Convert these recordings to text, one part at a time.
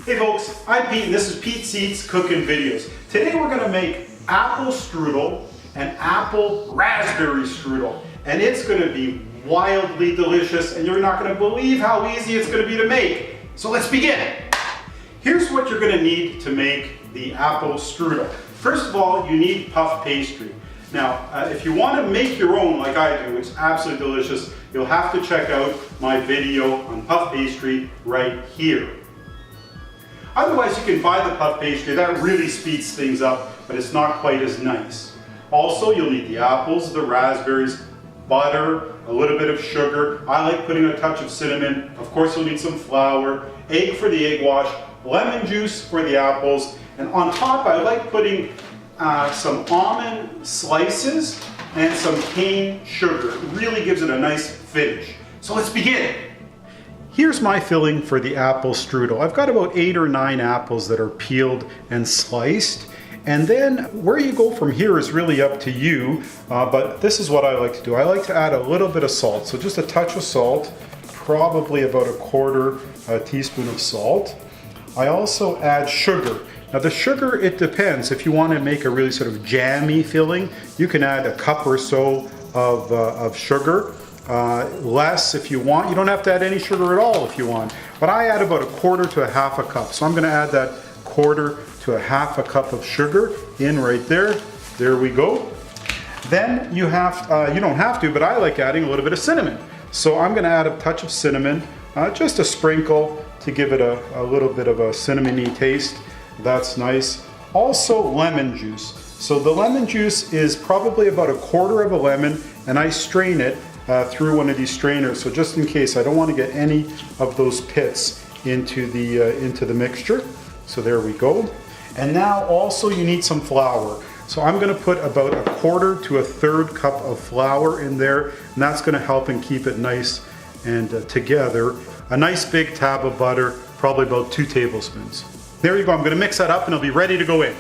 Hey folks, I'm Pete and this is Pete's Eats Cooking Videos. Today we're going to make apple strudel and apple raspberry strudel. And it's going to be wildly delicious and you're not going to believe how easy it's going to be to make. So let's begin. Here's what you're going to need to make the apple strudel. First of all, you need puff pastry. Now, if you want to make your own like I do, it's absolutely delicious. You'll have to check out my video on puff pastry right here. Otherwise, you can buy the puff pastry. That really speeds things up, but it's not quite as nice. Also, you'll need the apples, the raspberries, butter, a little bit of sugar. I like putting a touch of cinnamon. Of course, you'll need some flour, egg for the egg wash, lemon juice for the apples, and on top, I like putting some almond slices and some cane sugar. It really gives it a nice finish. So let's begin. Here's my filling for the apple strudel. I've got about 8 or 9 apples that are peeled and sliced. And then where you go from here is really up to you, but this is what I like to do. I like to add a little bit of salt. So just a touch of salt, probably about a quarter teaspoon of salt. I also add sugar. Now the sugar, it depends. If you want to make a really sort of jammy filling, you can add a cup or so of sugar. Less if you want. You don't have to add any sugar at all if you want. But I add about a quarter to a half a cup. So I'm going to add that quarter to a half a cup of sugar in right there. There we go. Then you don't have to, but I like adding a little bit of cinnamon. So I'm going to add a touch of cinnamon, just a sprinkle to give it a little bit of a cinnamony taste. That's nice. Also lemon juice. So the lemon juice is probably about a quarter of a lemon, and I strain it through one of these strainers. So just in case, I don't want to get any of those pits into the mixture. So there we go. And now also you need some flour. So I'm going to put about a quarter to a third cup of flour in there, and that's going to help and keep it nice and together. A nice big tab of butter, probably about 2 tablespoons. There you go. I'm going to mix that up and it'll be ready to go in.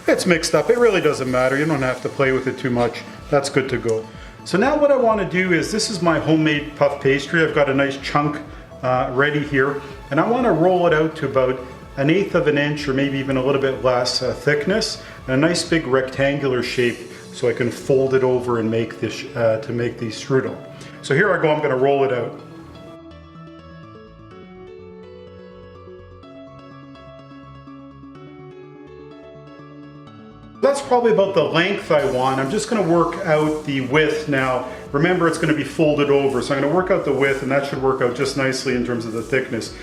It's mixed up. It really doesn't matter. You don't have to play with it too much. That's good to go. So now what I want to do is, this is my homemade puff pastry. I've got a nice chunk ready here, and I want to roll it out to about 1/8 of an inch or maybe even a little bit less thickness, and a nice big rectangular shape so I can fold it over and make this to make the strudel. So here I go. I'm going to roll it out. That's probably about the length I want. I'm just going to work out the width now. Remember, it's going to be folded over, so I'm going to work out the width, and that should work out just nicely in terms of the thickness.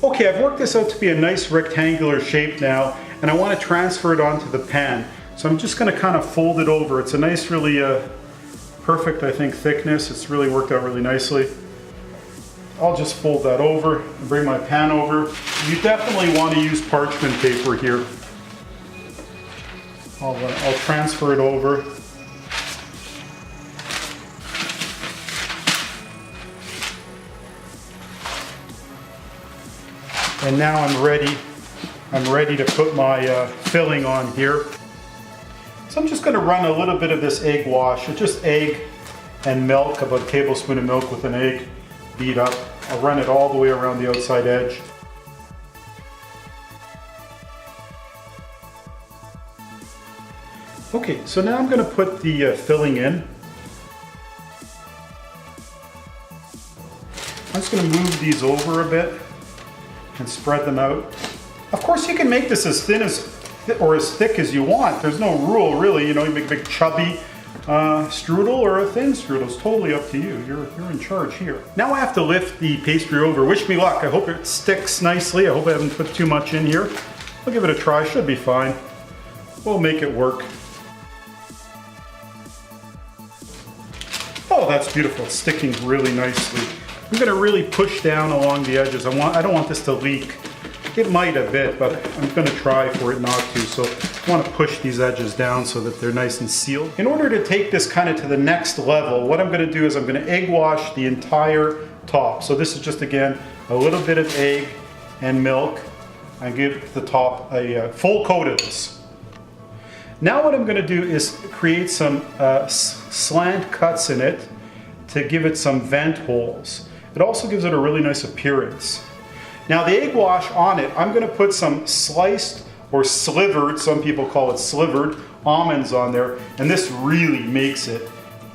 Okay, I've worked this out to be a nice rectangular shape now, and I want to transfer it onto the pan. So I'm just going to kind of fold it over. It's a nice, really perfect, I think, thickness. It's really worked out really nicely. I'll just fold that over and bring my pan over. You definitely want to use parchment paper here. I'll transfer it over. And now I'm ready to put my filling on here. So I'm just going to run a little bit of this egg wash. It's just egg and milk, about a tablespoon of milk with an egg beat up. I'll run it all the way around the outside edge. Okay, so now I'm going to put the filling in. I'm just going to move these over a bit and spread them out. Of course, you can make this as thin or as thick as you want. There's no rule, really. You know, you make a big chubby strudel or a thin strudel. It's totally up to you. You're in charge here. Now I have to lift the pastry over. Wish me luck. I hope it sticks nicely. I hope I haven't put too much in here. I'll give it a try. Should be fine. We'll make it work. Oh, that's beautiful. It's sticking really nicely. I'm going to really push down along the edges. I don't want this to leak. It might a bit, but I'm going to try for it not to. So I want to push these edges down so that they're nice and sealed. In order to take this kind of to the next level, what I'm going to do is I'm going to egg wash the entire top. So this is just, again, a little bit of egg and milk. I give the top a full coat of this. Now what I'm going to do is create some slant cuts in it to give it some vent holes. It also gives it a really nice appearance. Now the egg wash on it, I'm going to put some sliced or slivered, some people call it slivered, almonds on there, and this really makes it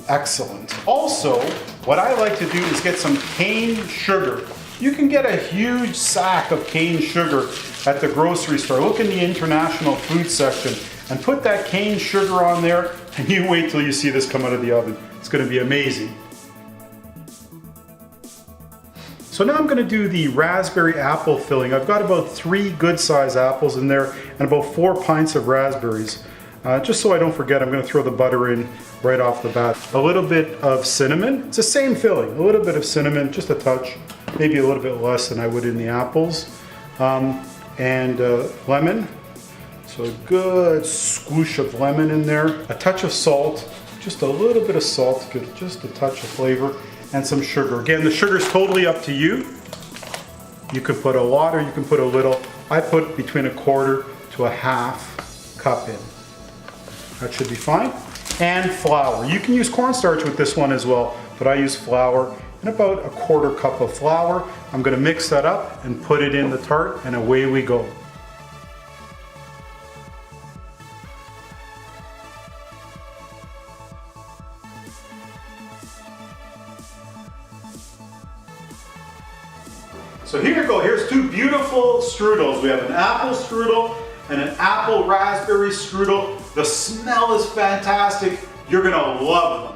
excellent. Also, what I like to do is get some cane sugar. You can get a huge sack of cane sugar at the grocery store. Look in the international food section and put that cane sugar on there, and you wait till you see this come out of the oven. It's going to be amazing. So now I'm going to do the raspberry apple filling. I've got about 3 good sized apples in there and about 4 pints of raspberries. Just so I don't forget, I'm going to throw the butter in right off the bat. A little bit of cinnamon. It's the same filling. A little bit of cinnamon, just a touch. Maybe a little bit less than I would in the apples. And lemon. So a good squoosh of lemon in there. A touch of salt. Just a little bit of salt to get just a touch of flavor. And some sugar. Again, the sugar is totally up to you. You can put a lot or you can put a little. I put between 1/4 to 1/2 cup in. That should be fine. And flour. You can use cornstarch with this one as well, but I use flour. And about 1/4 cup of flour. I'm going to mix that up and put it in the tart, and away we go. So here you go, here's 2 beautiful strudels. We have an apple strudel and an apple raspberry strudel. The smell is fantastic. You're gonna love them.